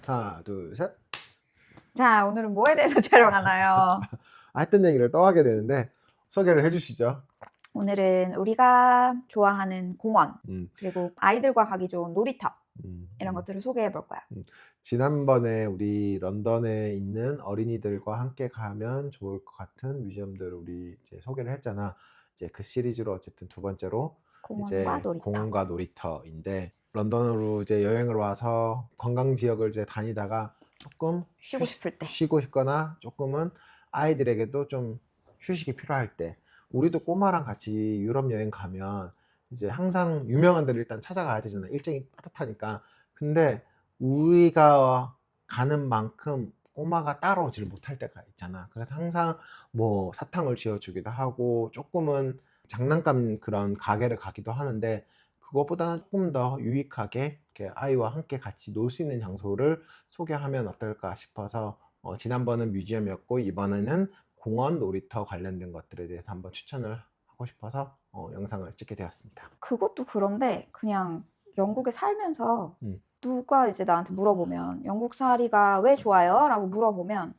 하나, 둘, 셋. 자, 오늘은 뭐에 대해서 촬영하나요? 했던 얘기를 또 하게 되는데 소개를 해주시죠. 오늘은 우리가 좋아하는 공원, 그리고 아이들과 가기 좋은 놀이터 이런 것들을 소개해 볼 거야. 지난번에 우리 런던에 있는 어린이들과 함께 가면 좋을 것 같은 뮤지엄들을 우리 이제 소개를 했잖아. 이제 그 시리즈로 어쨌든 두 번째로 이제 공원과 놀이터인데, 런던으로 이제 여행을 와서 관광 지역을 이제 다니다가 조금 쉬고 싶을 때, 쉬고 싶거나 조금은 아이들에게도 좀 휴식이 필요할 때, 우리도 꼬마랑 같이 유럽 여행 가면 이제 항상 유명한 데를 일단 찾아가야 되잖아. 일정이 빠듯하니까. 근데 우리가 가는 만큼 꼬마가 따라오지를 못할 때가 있잖아. 그래서 항상 뭐 사탕을 쥐어주기도 하고 조금은 장난감 그런 가게를 가기도 하는데, 그것보다는 조금 더 유익하게 이렇게 아이와 함께 같이 놀 수 있는 장소를 소개하면 어떨까 싶어서 지난번은 뮤지엄이었고 이번에는 공원, 놀이터 관련된 것들에 대해서 한번 추천을 하고 싶어서 영상을 찍게 되었습니다. 그것도 그런데 그냥 영국에 살면서 누가 이제 나한테 물어보면 영국살이가 왜 좋아요? 라고 물어보면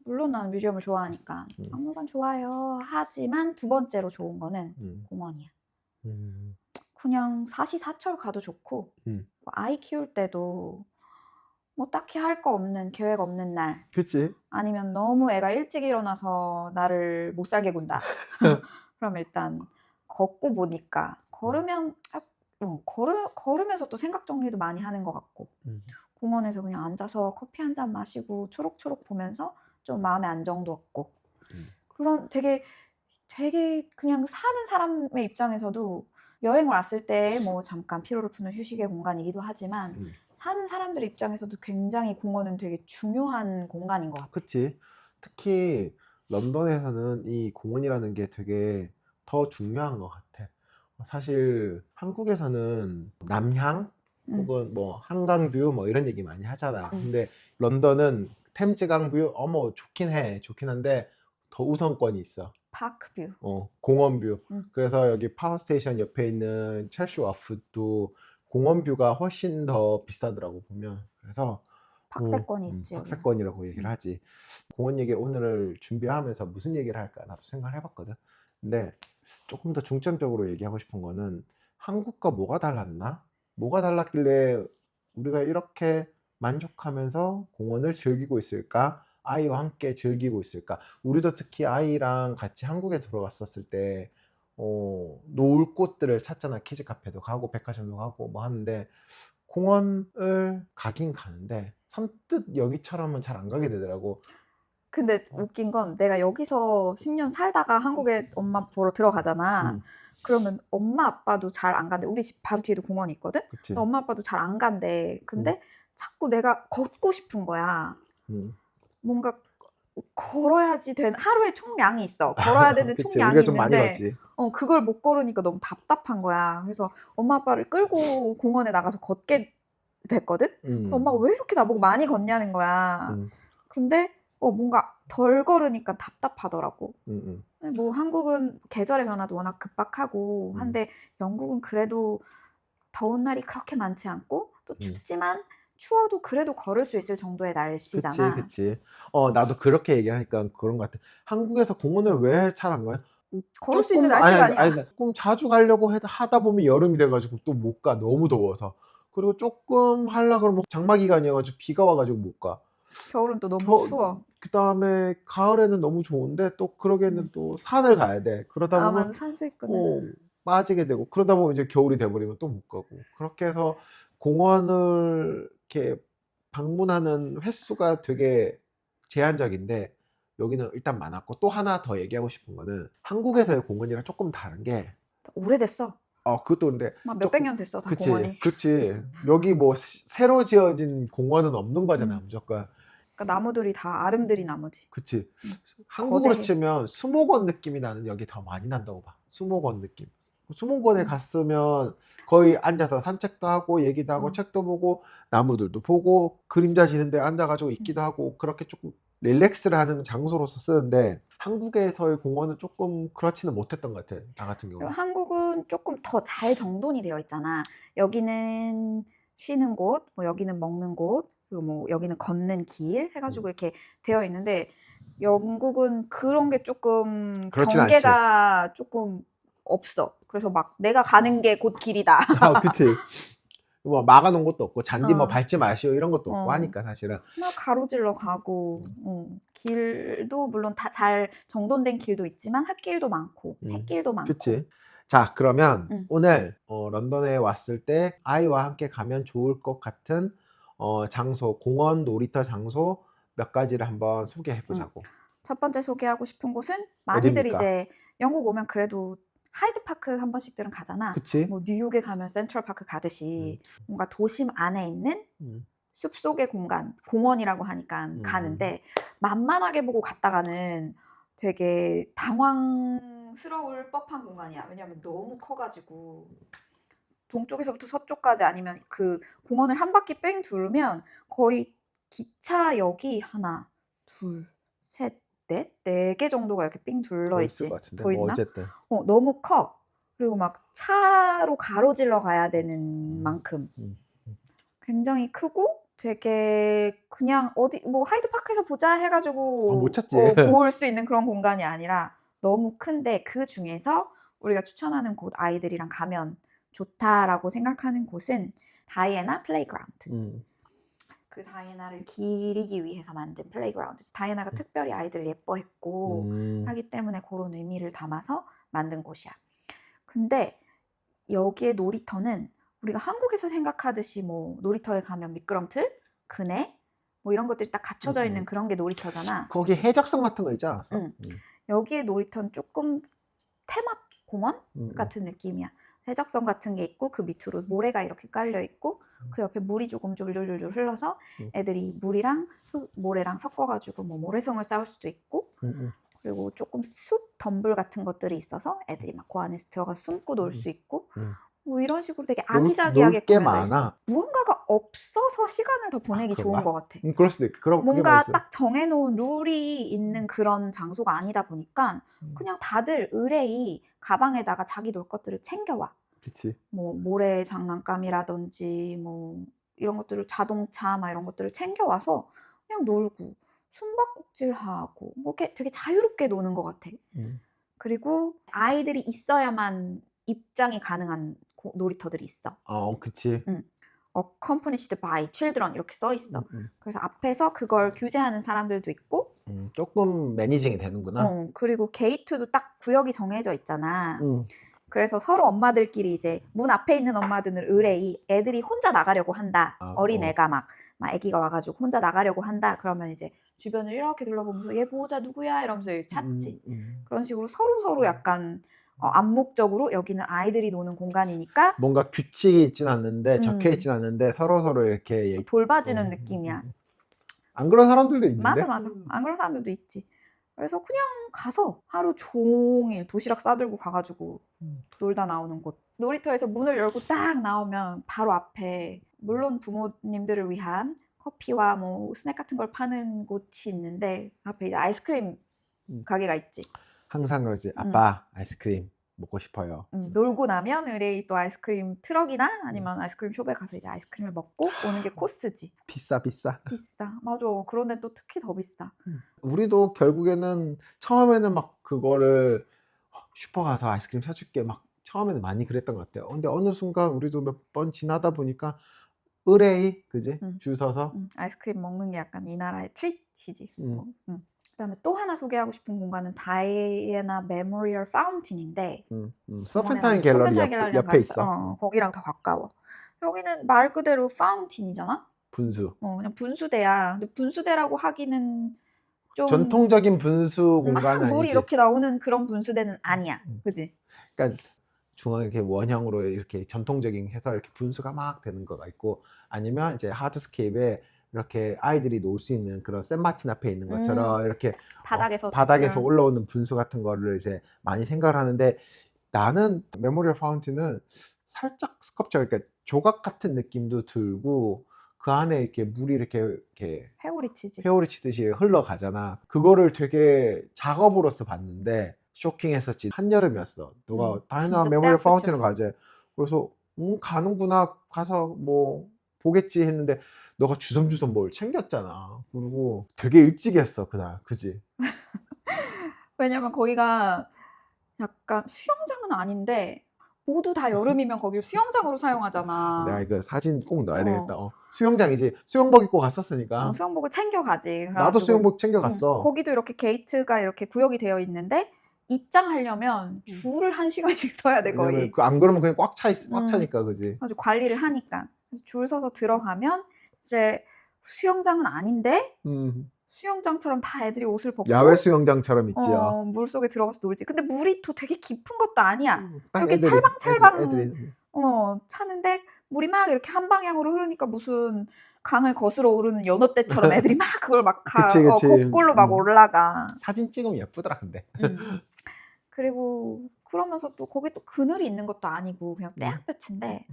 물론 나는 뮤지엄을 좋아하니까 박물관 좋아요 하지만 두 번째로 좋은 거는 공원이야. 그냥 사시사철 가도 좋고 아이 키울 때도 뭐 딱히 할 거 없는, 계획 없는 날, 그치? 아니면 너무 애가 일찍 일어나서 나를 못 살게 군다. 그럼 일단 걷고 보니까 걸으면 걸으면서 또 생각 정리도 많이 하는 것 같고, 공원에서 그냥 앉아서 커피 한 잔 마시고 초록초록 보면서 좀 마음의 안정도 얻고, 그런 되게 그냥 사는 사람의 입장에서도 여행 왔을 때 뭐 잠깐 피로를 푸는 휴식의 공간이기도 하지만 사는 사람들 입장에서도 굉장히 공원은 되게 중요한 공간인 것 같아. 그치. 특히 런던에서는 이 공원이라는 게 되게 더 중요한 것 같아. 사실 한국에서는 남향 혹은 뭐 한강뷰 뭐 이런 얘기 많이 하잖아. 근데 런던은 템즈강뷰 어머 좋긴 한데 더 우선권이 있어. 파크뷰. 공원뷰. 그래서 여기 파워스테이션 옆에 있는 첼시 와프도 공원뷰가 훨씬 더 비싸더라고 보면. 그래서 박세권이 있지. 박세권이라고 얘기를 하지. 공원 얘기를 오늘 준비하면서 무슨 얘기를 할까 나도 생각을 해봤거든. 근데 조금 더 중점적으로 얘기하고 싶은 거는 한국과 뭐가 달랐나? 뭐가 달랐길래 우리가 이렇게 만족하면서 공원을 즐기고 있을까? 아이와 함께 즐기고 있을까? 우리도 특히 아이랑 같이 한국에 들어왔었을 때 놀 곳들을 찾잖아. 키즈 카페도 가고 백화점도 가고 뭐 하는데, 공원을 가긴 가는데 선뜻 여기처럼은 잘 안 가게 되더라고. 근데 웃긴 건 내가 여기서 10년 살다가 한국에 엄마 보러 들어가잖아. 그러면 엄마 아빠도 잘 안 간대. 우리 집 바로 뒤에도 공원이 있거든? 그치. 엄마 아빠도 잘 안 간대. 근데 자꾸 내가 걷고 싶은 거야. 뭔가 걸어야지 되는, 하루에 총량이 있어. 걸어야 되는 그치. 총량이 우리가 좀 많이 있는데 걷지. 그걸 못 걸으니까 너무 답답한 거야. 그래서 엄마 아빠를 끌고 공원에 나가서 걷게 됐거든? 엄마가 왜 이렇게 나보고 많이 걷냐는 거야. 근데 뭔가 덜 걸으니까 답답하더라고. 뭐 한국은 계절의 변화도 워낙 급박하고 한데 영국은 그래도 더운 날이 그렇게 많지 않고 또 춥지만 추워도 그래도 걸을 수 있을 정도의 날씨잖아. 그치. 나도 그렇게 얘기하니까 그런 것 같아. 한국에서 공원을 왜 잘 안 가요? 걸을 수 있는 날씨가 아니야. 조금 자주 가려고 하다 보면 여름이 돼가지고 또 못 가. 너무 더워서. 그리고 조금 하려 그러면 장마 기간이어가지고 비가 와가지고 못 가. 겨울은 또 너무 추워. 그 다음에 가을에는 너무 좋은데 또 그러기에는 또 산을 가야 돼. 그러다 보면 맞아. 산수 있구나. 빠지게 되고, 그러다 보면 이제 겨울이 돼버리면 또 못 가고. 그렇게 해서 공원을 이렇게 방문하는 횟수가 되게 제한적인데 여기는 일단 많았고, 또 하나 더 얘기하고 싶은 거는 한국에서의 공원이랑 조금 다른 게, 오래됐어. 그것도 근데 막 몇백 년 됐어, 다 그치, 공원이. 그치. 여기 뭐 새로 지어진 공원은 없는 거잖아, 무조건. 그러니까 나무들이 다 아름드리 나무지. 그치. 한국으로 거대해. 치면 수목원 느낌이 나는 여기 더 많이 난다고 봐. 수목원 느낌. 수목원에 갔으면 거의 앉아서 산책도 하고 얘기도 하고 책도 보고 나무들도 보고 그림자 지는 데 앉아가지고 있기도 하고, 그렇게 조금 릴렉스를 하는 장소로서 쓰는데 한국에서의 공원은 조금 그렇지는 못했던 것 같아, 나 같은 경우. 한국은 조금 더 잘 정돈이 되어 있잖아. 여기는 쉬는 곳, 뭐 여기는 먹는 곳, 그리고 뭐 여기는 걷는 길 해가지고 이렇게 되어 있는데 영국은 그런 게 조금 그렇진 않지. 경계가 조금 없어. 그래서 막 내가 가는 게 곧 길이다. 그치. 뭐 막아놓은 것도 없고 잔디 뭐 어. 밟지 마시오 이런 것도 없고 어. 하니까 사실은. 막 가로질러 가고 길도 물론 다 잘 정돈된 길도 있지만 흙길도 많고 샛길도 많고. 그치. 자, 그러면 음. 오늘 런던에 왔을 때 아이와 함께 가면 좋을 것 같은 장소, 공원, 놀이터 장소 몇 가지를 한번 소개해 보자고. 첫 번째 소개하고 싶은 곳은 많이들 어딥니까? 이제 영국 오면 그래도 하이드 파크 한 번씩들은 가잖아. 그치? 뭐 뉴욕에 가면 센트럴 파크 가듯이 뭔가 도심 안에 있는 음. 숲속의 공간, 공원이라고 하니까 가는데 만만하게 보고 갔다가는 되게 당황스러울 법한 공간이야. 왜냐면 너무 커가지고 동쪽에서부터 서쪽까지 아니면 그 공원을 한 바퀴 뺑 두르면 거의 기차역이 하나, 둘, 셋, 넷? 4개 정도가 이렇게 삥 둘러 더 있을 있지. 것 같은데. 뭐 보이나? 어쨌든. 너무 커. 그리고 막 차로 가로질러 가야 되는 만큼 음. 굉장히 크고 되게 그냥 어디 뭐 하이드 파크에서 보자 해가지고 못 찾지. 볼 수 있는 그런 공간이 아니라 너무 큰데 그 중에서 우리가 추천하는 곳 아이들이랑 가면 좋다라고 생각하는 곳은 다이애나 플레이그라운드. 그 다이애나를 기리기 위해서 만든 플레이그라운드. 다이애나가 특별히 아이들을 예뻐했고 하기 때문에 그런 의미를 담아서 만든 곳이야. 근데 여기에 놀이터는 우리가 한국에서 생각하듯이 뭐 놀이터에 가면 미끄럼틀, 그네 뭐 이런 것들이 딱 갖춰져 있는 그런 게 놀이터잖아. 거기 해적성 같은 거 있지 않았어? 여기에 놀이터는 조금 테마 공원 같은 느낌이야. 해적선 같은 게 있고 그 밑으로 모래가 이렇게 깔려 있고 그 옆에 물이 조금 졸졸졸졸 흘러서 애들이 물이랑 모래랑 섞어가지고 뭐 모래성을 쌓을 수도 있고 그리고 조금 숲 덤불 같은 것들이 있어서 애들이 막 그 안에서 들어가서 숨고 놀 수 있고 뭐 이런 식으로 되게 아기자기하게 놀게 꾸며져 있어. 많아. 무언가가 없어서 시간을 더 보내기 좋은 그런가? 것 같아. 그럴 수도 있고. 그게 뭔가 맛있어. 딱 정해놓은 룰이 있는 그런 장소가 아니다 보니까 그냥 다들 의뢰이 가방에다가 자기 놀 것들을 챙겨와. 그치. 뭐 모래 장난감이라든지 뭐 이런 것들을 자동차 막 이런 것들을 챙겨와서 그냥 놀고 숨바꼭질하고 뭐 이렇게 되게 자유롭게 노는 것 같아. 그리고 아이들이 있어야만 입장이 가능한 놀이터들이 있어. 그치. accompanied by children 이렇게 써 있어. 그래서 앞에서 그걸 규제하는 사람들도 있고 조금 매니징이 되는구나. 그리고 게이트도 딱 구역이 정해져 있잖아. 그래서 서로 엄마들끼리 이제 문 앞에 있는 엄마들은 의뢰이 애들이 혼자 나가려고 한다. 어린애가 막 애기가 와가지고 혼자 나가려고 한다. 그러면 이제 주변을 이렇게 둘러보면서 얘 보호자 누구야? 이러면서 찾지. 그런 식으로 서로 약간 암묵적으로 여기는 아이들이 노는 공간이니까 뭔가 규칙이 있진 않는데 적혀 있진 않는데 서로 이렇게 돌봐주는 느낌이야. 안 그런 사람들도 있는데. 맞아. 안 그런 사람들도 있지. 그래서 그냥 가서 하루 종일 도시락 싸들고 가가지고 놀다 나오는 곳. 놀이터에서 문을 열고 딱 나오면 바로 앞에 물론 부모님들을 위한 커피와 뭐 스낵 같은 걸 파는 곳이 있는데 앞에 이제 아이스크림 가게가 있지. 항상 그러지. 아빠 아이스크림 먹고 싶어요. 놀고 나면 의뢰이 또 아이스크림 트럭이나 아니면 아이스크림 숍에 가서 이제 아이스크림을 먹고 오는 게 코스지. 비싸. 비싸. 맞아. 그런데 또 특히 더 비싸. 우리도 결국에는 처음에는 막 그거를 슈퍼 가서 아이스크림 사줄게 막 처음에는 많이 그랬던 것 같아요. 근데 어느 순간 우리도 몇 번 지나다 보니까 의뢰이 그지? 줄 서서 아이스크림 먹는 게 약간 이 나라의 트릿이지. 그다음에 또 하나 소개하고 싶은 공간은 다이애나 메모리얼 파운틴인데 서펜타인 갤러리 옆에 있어. 거기랑 더 가까워. 여기는 말 그대로 파운틴이잖아. 분수. 그냥 분수대야. 근데 분수대라고 하기는 좀 전통적인 분수 공간은 물이 아니지. 이렇게 나오는 그런 분수대는 아니야. 그지? 그러니까 중앙 이렇게 원형으로 이렇게 전통적인 해서 이렇게 분수가 막 되는 거가 있고 아니면 이제 하드스케이프에 이렇게 아이들이 놀 수 있는 그런 샌마틴 앞에 있는 것처럼 이렇게 바닥에서 올라오는 분수 같은 거를 이제 많이 생각을 하는데 나는 메모리얼 파운틴은 살짝 스컵처 그러니까 조각 같은 느낌도 들고 그 안에 이렇게 물이 이렇게 회오리 치듯이 흘러가잖아. 그거를 되게 작업으로서 봤는데 쇼킹했었지. 한여름이었어. 너가 다이애나 메모리얼 파운틴을 가재. 그래서 가는구나 가서 뭐 보겠지 했는데 너가 주섬주섬 뭘 챙겼잖아. 그리고 되게 일찍 했어 그날, 그지? 왜냐면 거기가 약간 수영장은 아닌데 모두 다 여름이면 거기를 수영장으로 내가 사용하잖아. 이거 사진 꼭 넣어야 되겠다. 어, 수영장이지. 수영복 입고 갔었으니까. 수영복을 챙겨가지. 나도 그래가지고 수영복 챙겨갔어. 거기도 이렇게 게이트가 이렇게 구역이 되어 있는데 입장하려면 줄을 1시간씩 서야 돼 왜냐면 거의. 안 그러면 그냥 꽉 음, 차니까, 그지? 그래서 관리를 하니까. 그래서 줄 서서 들어가면 이제 수영장은 아닌데 음, 수영장처럼 다 애들이 옷을 야외 벗고 수영장처럼 있지요. 물속에 들어가서 놀지. 근데 물이 또 되게 깊은 것도 아니야. 딱 이렇게 애들이 찰방찰방 애들이 차는데 물이 막 이렇게 한 방향으로 흐르니까 무슨 강을 거슬러 오르는 연어떼처럼 애들이 막 그걸 막 그치, 그치. 거꾸로 막 올라가. 사진 찍으면 예쁘더라 근데. 그리고 그러면서 또 거기 또 그늘이 있는 것도 아니고 그냥 태양볕인데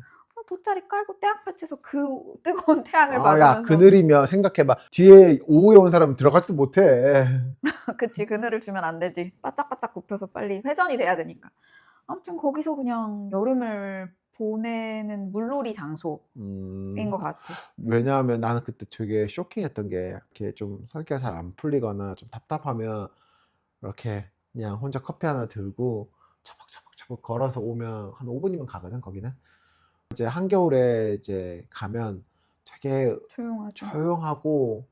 돗자리 깔고 태양볕에서 그 뜨거운 태양을 야 받으면서 그늘이면 생각해봐. 뒤에 오후에 온 사람 들어가지도 못해. 그치 그늘을 주면 안 되지. 바짝바짝 굽혀서 빨리 회전이 돼야 되니까. 아무튼 거기서 그냥 여름을 보내는 물놀이 장소인 것 같아. 왜냐하면 나는 그때 되게 쇼킹했던 게, 이렇게 좀 설계가 잘 안 풀리거나 좀 답답하면 이렇게 그냥 혼자 커피 하나 들고 처벅처벅 걸어서 오면 한 5분이면 가거든 거기는. 이제 한겨울에 이제 가면 되게 조용하죠. 조용하고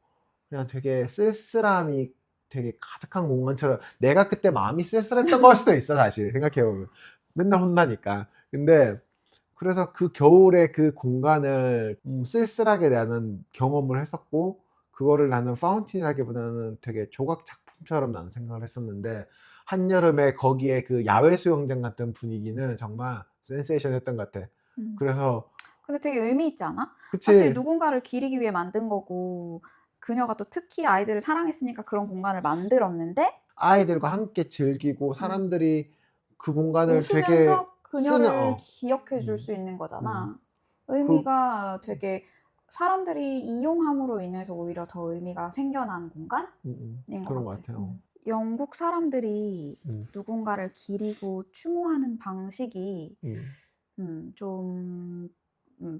그냥 되게 쓸쓸함이 되게 가득한 공간처럼, 내가 그때 마음이 쓸쓸했던 걸 수도 있어 사실 생각해보면. 맨날 혼나니까. 근데 그래서 그 겨울에 그 공간을 쓸쓸하게 나는 경험을 했었고, 그거를 나는 파운틴이라기보다는 되게 조각 작품처럼 나는 생각을 했었는데, 한여름에 거기에 그 야외 수영장 같은 분위기는 정말 센세이션했던 것 같아. 음. 그래서 근데 되게 의미 있지 않아? 사실 그치. 누군가를 기리기 위해 만든 거고 그녀가 또 특히 아이들을 사랑했으니까 그런 공간을 만들었는데 아이들과 함께 즐기고 사람들이 그 공간을 되게 웃으면서 쓰는 그녀를 기억해 줄 음, 수 있는 음. 거잖아. 그 의미가 되게 사람들이 이용함으로 인해서 오히려 더 의미가 생겨난 공간인 것 그런 것 같아. 같아요. 영국 사람들이 음, 누군가를 기리고 추모하는 방식이 음, 좀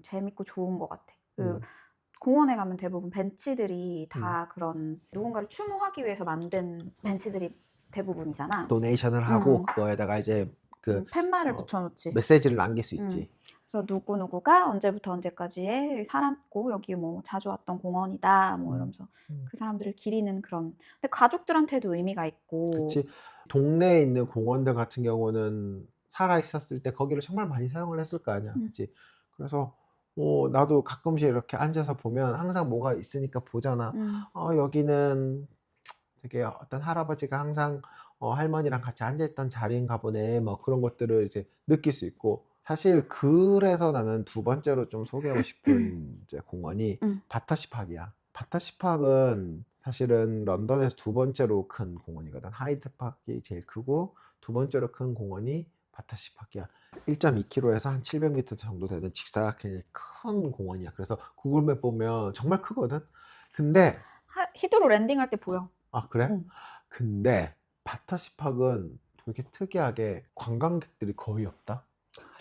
재밌고 좋은 것 같아. 그 음, 공원에 가면 대부분 벤치들이 음. 다 그런 누군가를 추모하기 위해서 만든 벤치들이 대부분이잖아. 도네이션을 하고 그거에다가 이제 그 팻말을 붙여놓지. 메시지를 남길 수 음. 있지. 그래서 누구누구가 언제부터 언제까지에 살았고 여기 뭐 자주 왔던 공원이다 뭐 이러면서 음. 그 사람들을 기리는 그런. 근데 가족들한테도 의미가 있고. 그치. 동네에 있는 공원들 같은 경우는 살아 있었을 때 거기를 정말 많이 사용을 했을 거 아니야. 음, 그치. 그래서 나도 가끔씩 이렇게 앉아서 보면 항상 뭐가 있으니까 보잖아. 음, 여기는 되게 어떤 할아버지가 항상 할머니랑 같이 앉아있던 자리인가 보네. 뭐 그런 것들을 이제 느낄 수 있고. 사실 그래서 나는 두 번째로 좀 소개하고 싶은 이제 공원이 음. 바터시 팍이야. 바터시 팍은 사실은 런던에서 두 번째로 큰 공원이거든. 하이드 파크가 제일 크고 두 번째로 큰 공원이 바터시 팍이야. 1.2km에서 한 700m 정도 되는 직사각형의 큰 공원이야. 그래서 구글맵 보면 정말 크거든. 근데 히드로 랜딩할 때 보여. 아 그래? 응. 근데 바터시 팍은 되게 특이하게 관광객들이 거의 없다.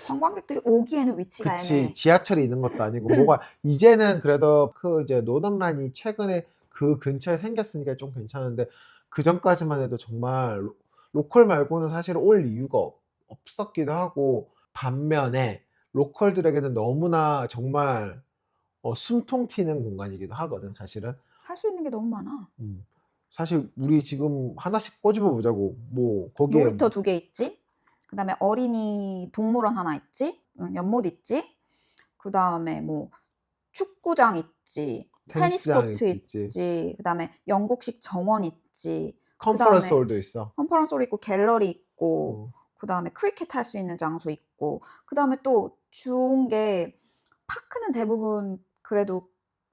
관광객들이 오기에는 위치가 그치. 애매해. 지하철이 있는 것도 아니고 뭐가 이제는 그래도 그 이제 노던라인이 최근에 그 근처에 생겼으니까 좀 괜찮은데, 그 전까지만 해도 정말 로컬 말고는 사실 올 이유가 없었기도 하고, 반면에 로컬들에게는 너무나 정말 숨통 튀는 공간이기도 하거든 사실은. 할 수 있는 게 너무 많아. 음. 사실 우리 지금 하나씩 꼬집어 보자고. 뭐 거기에 놀이터 2개 있지. 그다음에 어린이 동물원 하나 있지. 연못 있지. 그다음에 뭐 축구장 있지. 테니스 테니스장 코트 있지. 있지. 그다음에 영국식 정원 있지. 컨퍼런스 그다음에 홀도 있어. 컨퍼런스 홀 있고 갤러리 있고 어. 그다음에 크리켓 할 수 있는 장소 있고 그다음에 또 좋은 게 파크는 대부분 그래도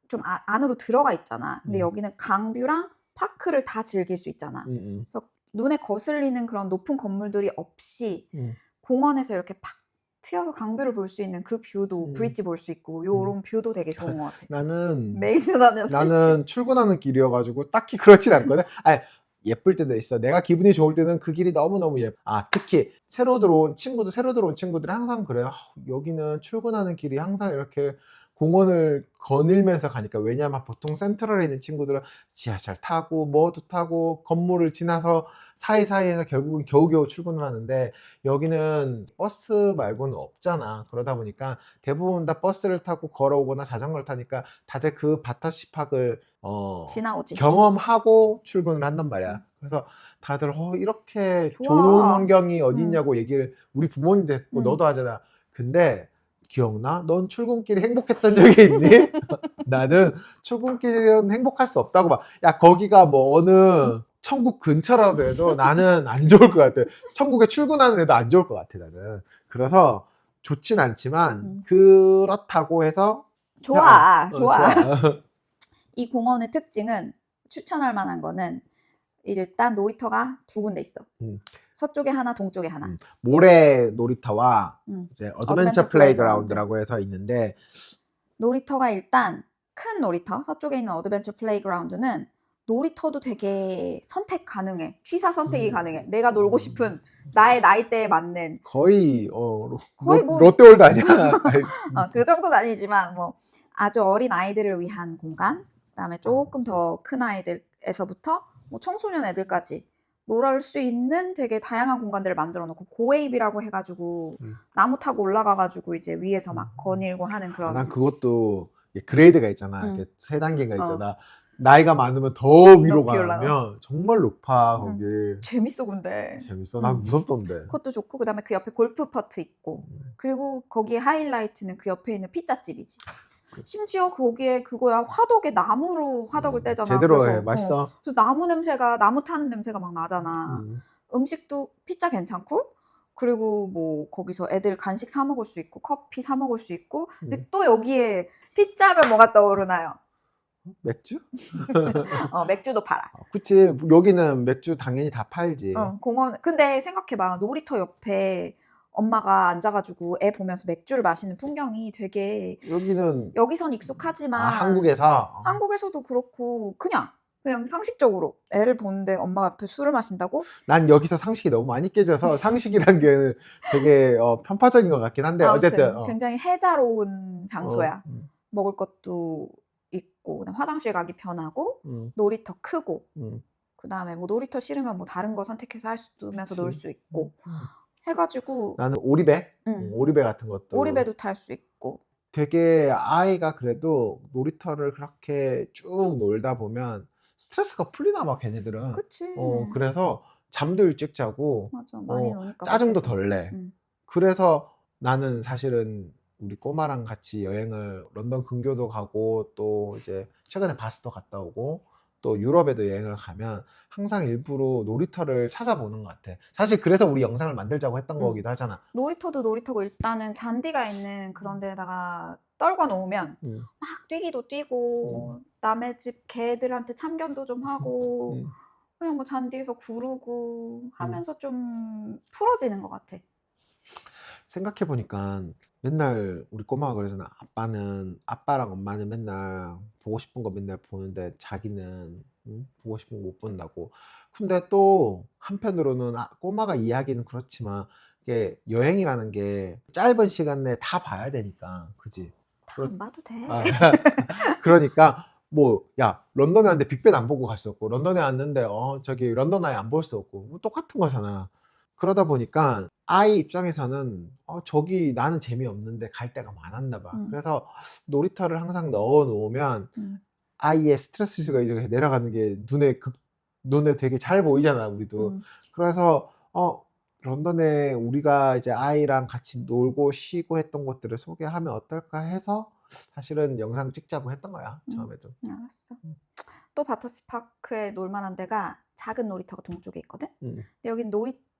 좀 안으로 들어가 있잖아. 근데 음. 여기는 강뷰랑 파크를 다 즐길 수 있잖아. 음. 그래서 눈에 거슬리는 그런 높은 건물들이 없이 음. 공원에서 이렇게 팍 트여서 강뷰를 볼 수 있는 그 뷰도 음. 브릿지 볼 수 있고 요런 뷰도 되게 좋은 것 같아. 나는 매일 지나다녀 싫지. 나는 출근하는 길이어가지고 딱히 그렇진 않거든. 아니, 예쁠 때도 있어. 내가 기분이 좋을 때는 그 길이 너무너무 특히 새로 들어온 친구들이 항상 그래요. 여기는 출근하는 길이 항상 이렇게 공원을 거닐면서 가니까 왜냐면 보통 센트럴에 있는 친구들은 지하철 타고 뭐도 타고 건물을 지나서 사이사이에서 결국은 겨우겨우 출근을 하는데 여기는 버스 말고는 없잖아. 그러다 보니까 대부분 다 버스를 타고 걸어오거나 자전거를 타니까 다들 그 바타시팍을 지나오지. 경험하고 출근을 한단 말이야. 그래서 다들 이렇게 좋아. 좋은 환경이 어디 있냐고 얘기를 우리 부모님도 했고 너도 하잖아. 근데 기억나? 넌 출근길이 행복했던 적이 있니? 나는 출근길은 행복할 수 없다고 봐. 야, 거기가 뭐 어느 천국 근처라도 해도 나는 안 좋을 것 같아. 천국에 출근하는 애도 안 좋을 것 같아, 나는. 그래서 좋진 않지만 그렇다고 해서 좋아. 좋아. 좋아. 이 공원의 특징은 추천할 만한 거는 일단 놀이터가 두 군데 있어. 서쪽에 하나, 동쪽에 하나. 모래 놀이터와 이제 어드벤처 어드벤처 플레이그라운드라고 해서 있는데 놀이터가 일단 큰 놀이터, 서쪽에 있는 어드벤처 플레이그라운드는 놀이터도 되게 선택 가능해. 취사 선택이 가능해. 내가 놀고 싶은 나의 나이대에 맞는 거의 거의 뭐 롯데월드 아니야? 그 정도는 아니지만 뭐 아주 어린 아이들을 위한 공간, 그다음에 조금 더 큰 아이들에서부터 뭐 청소년 애들까지 놀을 수 있는 되게 다양한 공간들을 만들어 놓고 고웨이비라고 해가지고 나무 타고 올라가가지고 이제 위에서 막 거닐고 하는 그런. 난 그것도 그레이드가 있잖아. 이렇게 세 단계가 있잖아. 나이가 많으면 더 위로 높이 올라가. 가면 정말 높아 거기. 재밌어 근데. 재밌어. 난 무섭던데. 그것도 좋고 그다음에 그 옆에 골프 퍼트 있고 그리고 거기에 하이라이트는 그 옆에 있는 피자집이지. 심지어 거기에 그거야 화덕에 나무로 화덕을 떼잖아. 제대로 그래서, 해. 맛있어. 그래서 나무 타는 냄새가 막 나잖아. 음식도 피자 괜찮고 그리고 뭐 거기서 애들 간식 사 먹을 수 있고 커피 사 먹을 수 있고 근데 또 여기에 피자면 뭐가 떠오르나요? 맥주? 맥주도 팔아. 그치. 여기는 맥주 당연히 다 팔지. 공원. 근데 생각해봐. 놀이터 옆에 엄마가 앉아가지고 애 보면서 맥주를 마시는 풍경이 되게 여기선 익숙하지만 한국에서도 그렇고 그냥 상식적으로 애를 보는데 엄마 앞에 술을 마신다고? 난 여기서 상식이 너무 많이 깨져서 상식이란 게 되게 편파적인 것 같긴 한데 어쨌든 굉장히 해자로운 장소야. 먹을 것도 있고 그다음 화장실 가기 편하고 놀이터 크고 그다음에 뭐 놀이터 싫으면 뭐 다른 거 선택해서 할 수도 면서 놀 수 있고 해가지고 나는 오리배 같은 것도 오리배도 탈 수 있고 되게 아이가 그래도 놀이터를 그렇게 쭉 놀다 보면 스트레스가 풀리나 봐 걔네들은. 그치. 그래서 잠도 일찍 자고 맞아. 많이 노니까 짜증도 밖에서. 덜 내. 그래서 나는 사실은 우리 꼬마랑 같이 여행을 런던 근교도 가고 또 이제 최근에 바스도 갔다 오고 또 유럽에도 여행을 가면 항상 일부러 놀이터를 찾아보는 것 같아. 사실 그래서 우리 영상을 만들자고 했던 거기도 하잖아. 놀이터도 놀이터고 일단은 잔디가 있는 그런 데다가 떨궈 놓으면 막 뛰기도 뛰고 남의 집 개들한테 참견도 좀 하고 그냥 뭐 잔디에서 구르고 하면서 좀 풀어지는 것 같아. 생각해보니까 맨날 우리 꼬마가 그러잖아. 아빠랑 엄마는 맨날 보고 싶은 거 맨날 보는데 자기는 보고 싶은 거 못 본다고. 근데 또 한편으로는 꼬마가 이야기는 그렇지만 이게 여행이라는 게 짧은 시간 내에 다 봐야 되니까, 그지? 다 안 봐도 돼. 그러니까 뭐 야 런던에 왔는데 빅벤 안 보고 갈 수 없고 런던에 왔는데 저기 런던 아이 안 볼 수 없고 뭐 똑같은 거잖아. 그러다 보니까 아이 입장에서는 저기 나는 재미없는데 갈 데가 많았나 봐. 그래서 놀이터를 항상 넣어 놓으면 아이의 스트레스가 이렇게 내려가는 게 눈에 되게 잘 보이잖아 우리도. 그래서 런던에 우리가 이제 아이랑 같이 놀고 쉬고 했던 곳들을 소개하면 어떨까 해서 사실은 영상 찍자고 했던 거야 처음에도. 알았어. 또 바터스파크에 놀만한 데가 작은 놀이터가 동쪽에 있거든. 근데 여긴 놀이터라기엔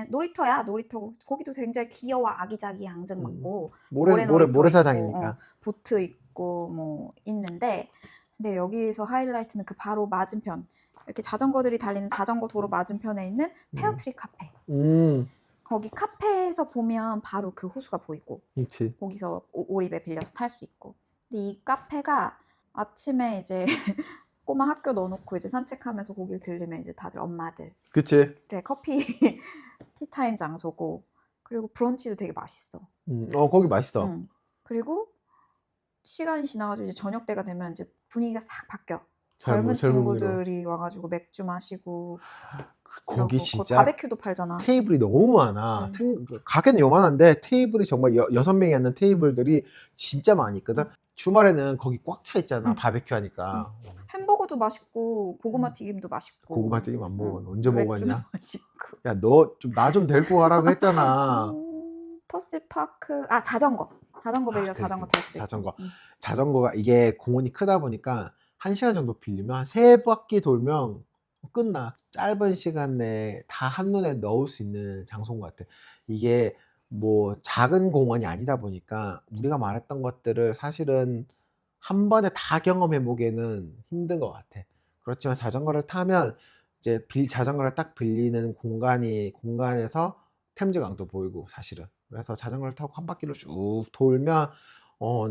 놀이터야. 놀이터 거기도 굉장히 귀여워. 아기자기 앙증맞고 모래사장이니까 보트 있고 뭐 있는데 근데 여기서 하이라이트는 그 바로 맞은편 이렇게 자전거들이 달리는 자전거 도로 맞은편에 있는 페어트리 카페. 거기 카페에서 보면 바로 그 호수가 보이고 그치. 거기서 오리배 빌려서 탈 수 있고. 근데 이 카페가 아침에 이제 꼬마 학교 넣어놓고 이제 산책하면서 거길 들르면 이제 다들 엄마들 그치. 커피 티타임 장소고 그리고 브런치도 되게 맛있어. 거기 맛있어. 그리고 시간이 지나가지고 이제 저녁 때가 되면 이제 분위기가 싹 바뀌어. 젊은 젊은 분위기로. 친구들이 와가지고 맥주 마시고 거기 이러고 거기 진짜 바베큐도 팔잖아. 테이블이 너무 많아. 응. 가게는 요만한데 테이블이 정말 6명이 앉는 테이블들이 진짜 많이 있거든. 응. 주말에는 거기 꽉 차 있잖아. 응. 바베큐 하니까. 햄버거도 맛있고 고구마 튀김도 맛있고 고구마 튀김 안 먹어. 언제 맥주도 먹었냐? 맛있고 야, 너 좀 나 좀 데리고 가라고 했잖아. 터시파크 자전거 빌려 그래, 자전거 탈 수도 자전거. 있고. 자전거가 이게 공원이 크다 보니까 1시간 정도 빌리면 한 3바퀴 돌면 끝나. 짧은 시간 내에 다 한눈에 넣을 수 있는 장소인 것 같아. 이게 뭐 작은 공원이 아니다 보니까 우리가 말했던 것들을 사실은 한 번에 다 경험해 보기에는 힘든 것 같아. 그렇지만 자전거를 타면 이제 자전거를 딱 빌리는 공간에서 템즈강도 보이고 사실은. 그래서 자전거를 타고 한 바퀴를 쭉 돌면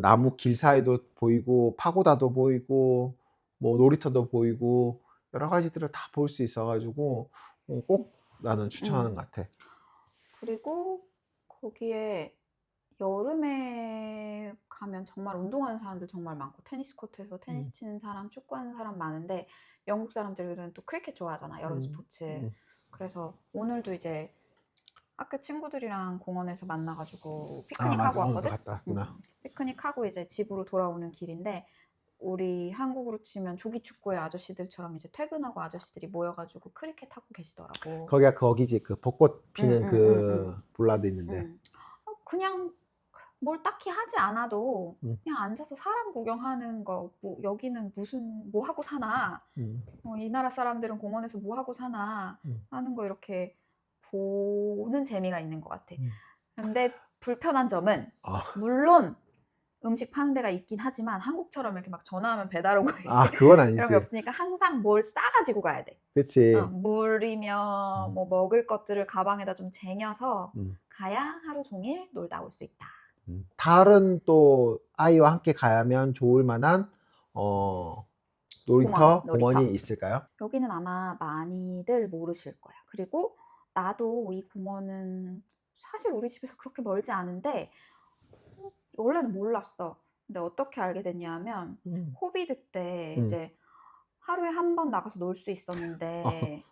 나무 길 사이도 보이고 파고다도 보이고 뭐 놀이터도 보이고 여러 가지들을 다 볼 수 있어 가지고 꼭 나는 추천하는 것 같아. 그리고 거기에 여름에 가면 정말 운동하는 사람들 정말 많고 테니스 코트에서 테니스 치는 사람, 축구하는 사람 많은데 영국 사람들은 또 크리켓 좋아하잖아. 여름 스포츠. 그래서 오늘도 이제 학교 친구들이랑 공원에서 만나가지고 피크닉하고 맞아. 오늘도 왔거든. 갔다 왔구나. 피크닉하고 이제 집으로 돌아오는 길인데 우리 한국으로 치면 조기 축구의 아저씨들처럼 이제 퇴근하고 아저씨들이 모여가지고 크리켓 하고 계시더라고. 거기가 거기지. 그 벚꽃 피는 응. 볼라드 있는데. 그냥 뭘 딱히 하지 않아도 음. 그냥 앉아서 사람 구경하는 거, 뭐 여기는 무슨 뭐 하고 사나, 이 나라 사람들은 공원에서 뭐 하고 사나 하는 거 이렇게 보는 재미가 있는 것 같아. 근데 불편한 점은 물론 음식 파는 데가 있긴 하지만 한국처럼 이렇게 막 전화하면 배달 오고 그건 이런 게 아니지. 없으니까 항상 뭘 싸가지고 가야 돼. 그치. 물이며 뭐 먹을 것들을 가방에다 좀 쟁여서 가야 하루 종일 놀다 올 수 있다. 다른 또 아이와 함께 가면 좋을 만한 놀이터, 공원이 있을까요? 여기는 아마 많이들 모르실 거야. 그리고 나도 이 공원은 사실 우리 집에서 그렇게 멀지 않은데 원래는 몰랐어. 근데 어떻게 알게 됐냐면 코비드 때 이제 하루에 한 번 나가서 놀 수 있었는데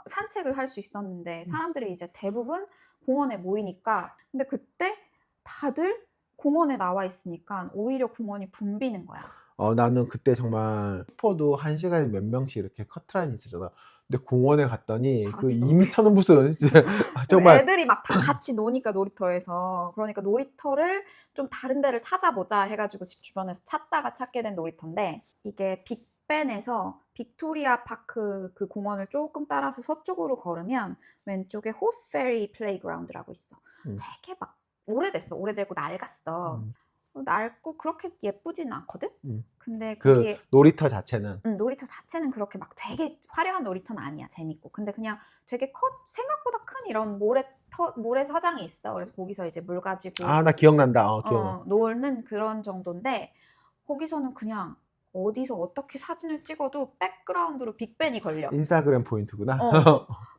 산책을 할 수 있었는데 사람들이 이제 대부분 공원에 모이니까 근데 그때 다들 공원에 나와 있으니까 오히려 공원이 붐비는 거야. 나는 그때 정말 슈퍼도 1시간에 몇 명씩 이렇게 커트라인이 있었잖아. 근데 공원에 갔더니 다 그 같이 2m는 무슨 정말 애들이 막 다 같이 노니까 놀이터에서 그러니까 놀이터를 좀 다른 데를 찾아보자 해가지고 집 주변에서 찾다가 찾게 된 놀이터인데 이게 빅벤에서 빅토리아 파크 그 공원을 조금 따라서 서쪽으로 걸으면 왼쪽에 호스페리 플레이그라운드라고 있어. 되게 막 오래되고 낡았어. 낡고 그렇게 예쁘진 않거든? 근데 그 거기에 놀이터 자체는 놀이터 자체는 그렇게 막 되게 화려한 놀이터는 아니야. 재밌고. 근데 그냥 되게 생각보다 큰 이런 모래사장이 있어. 그래서 거기서 이제 물 가지고 나 기억난다. 기억나. 노는 그런 정도인데 거기서는 그냥 어디서 어떻게 사진을 찍어도 백그라운드로 빅벤이 걸려. 인스타그램 포인트구나.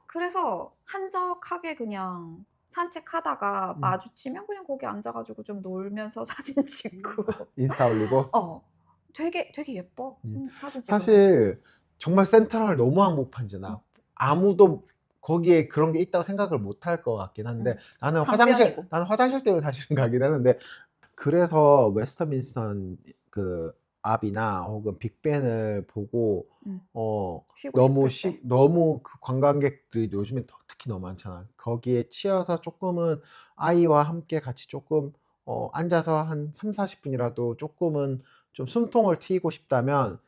그래서 한적하게 그냥 산책하다가 마주치면 그냥 거기 앉아가지고 좀 놀면서 사진 찍고 인스타 올리고. 되게 예뻐. 사진 찍으면. 사실 정말 센트럴 너무 한복판이잖아. 아무도 거기에 그런 게 있다고 생각을 못 할 것 같긴 한데 나는 화장실 때문에 사실은 가긴 하는데 그래서 웨스터민스턴 그 압이나 혹은 빅벤을 보고 너무 그 관광객들이 요즘에 특히 너무 많잖아. 거기에 치여서 조금은 아이와 함께 같이 조금 앉아서 한 30-40분이라도 조금은 좀 숨통을 트이고 싶다면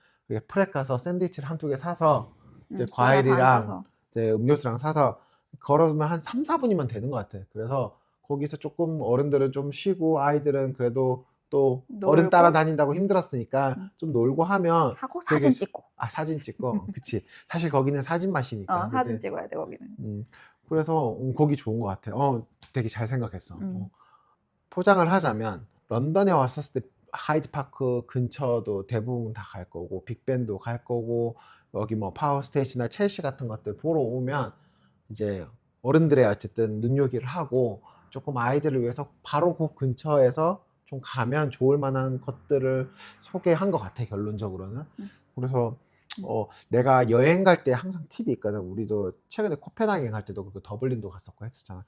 프렛 가서 샌드위치를 한두 개 사서 이제 과일이랑 이제 음료수랑 사서 걸어두면 한 3-4분이면 되는 것 같아. 그래서 거기서 조금 어른들은 좀 쉬고 아이들은 그래도 또 어른 따라다닌다고 힘들었으니까 좀 놀고 하면 하고 사진 찍고. 사진 찍고. 그치. 사실 거기는 사진 맛이니까. 사진 찍어야 돼 거기는. 그래서 거기 좋은 것 같아. 되게 잘 생각했어. 포장을 하자면 런던에 왔었을 때 하이드파크 근처도 대부분 다 갈 거고 빅벤도 갈 거고 여기 뭐 파워스테이시나 첼시 같은 것들 보러 오면 이제 어른들의 어쨌든 눈요기를 하고 조금 아이들을 위해서 바로 그 근처에서 좀 가면 좋을 만한 것들을 소개한 것 같아, 결론적으로는. 그래서 내가 여행 갈 때 항상 팁이 있거든. 우리도 최근에 코펜하겐 갈 때도 그렇고 더블린도 갔었고 했었잖아.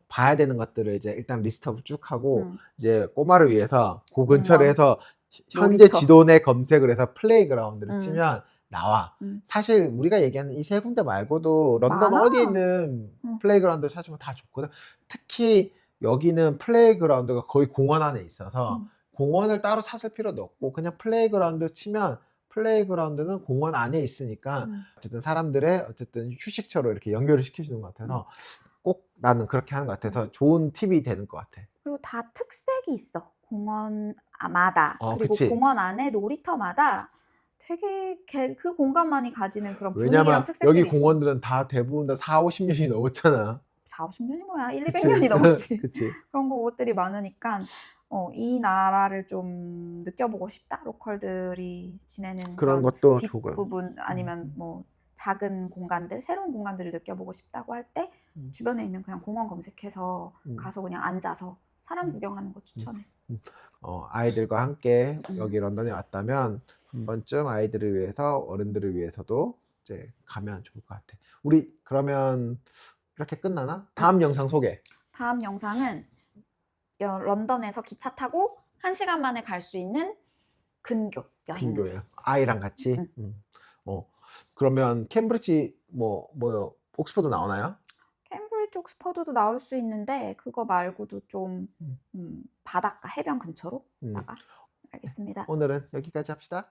봐야 되는 것들을 이제 일단 리스트업을 쭉 하고 이제 꼬마를 위해서 그 근처를 공원, 해서 현재 놀이터. 지도내 검색을 해서 플레이그라운드를 치면 나와. 음. 사실 우리가 얘기하는 이 세 군데 말고도 런던 많아. 어디에 있는 플레이그라운드 찾으면 다 좋거든. 특히 여기는 플레이그라운드가 거의 공원 안에 있어서 공원을 따로 찾을 필요도 없고 그냥 플레이그라운드 치면 플레이그라운드는 공원 안에 있으니까 어쨌든 사람들의 어쨌든 휴식처로 이렇게 연결을 시켜주는 것 같아서 꼭 나는 그렇게 하는 것 같아서 좋은 팁이 되는 것 같아. 그리고 다 특색이 있어. 공원마다. 그리고 그치. 공원 안에 놀이터마다 되게 그 공간만이 가지는 그런 분위기랑 왜냐면 특색들이 여기 있어. 공원들은 다 대부분 다 4, 50년이 넘었잖아. 4, 50년이 뭐야? 1, 그치. 200년이 넘었지. 그치. 그런 것들이 많으니까 이 나라를 좀 느껴보고 싶다. 로컬들이 지내는 그런 그런 것도 좋고요. 뒷부분 아니면 뭐 작은 공간들, 새로운 공간들을 느껴보고 싶다고 할 때 주변에 있는 그냥 공원 검색해서 가서 그냥 앉아서 사람 구경하는 거 추천해. 아이들과 함께 여기 런던에 왔다면 한 번쯤 아이들을 위해서 어른들을 위해서도 이제 가면 좋을 것 같아. 우리 그러면 이렇게 끝나나? 다음 영상 소개. 다음 영상은 런던에서 기차 타고 1시간 만에 갈 수 있는 근교 여행지. 근교예요. 아이랑 같이. 그러면 캠브리지 뭐요? 옥스퍼드 나오나요? 캠브리지 옥스퍼드도 나올 수 있는데 그거 말고도 좀 바닷가 해변 근처로 다가 알겠습니다. 오늘은 여기까지 합시다.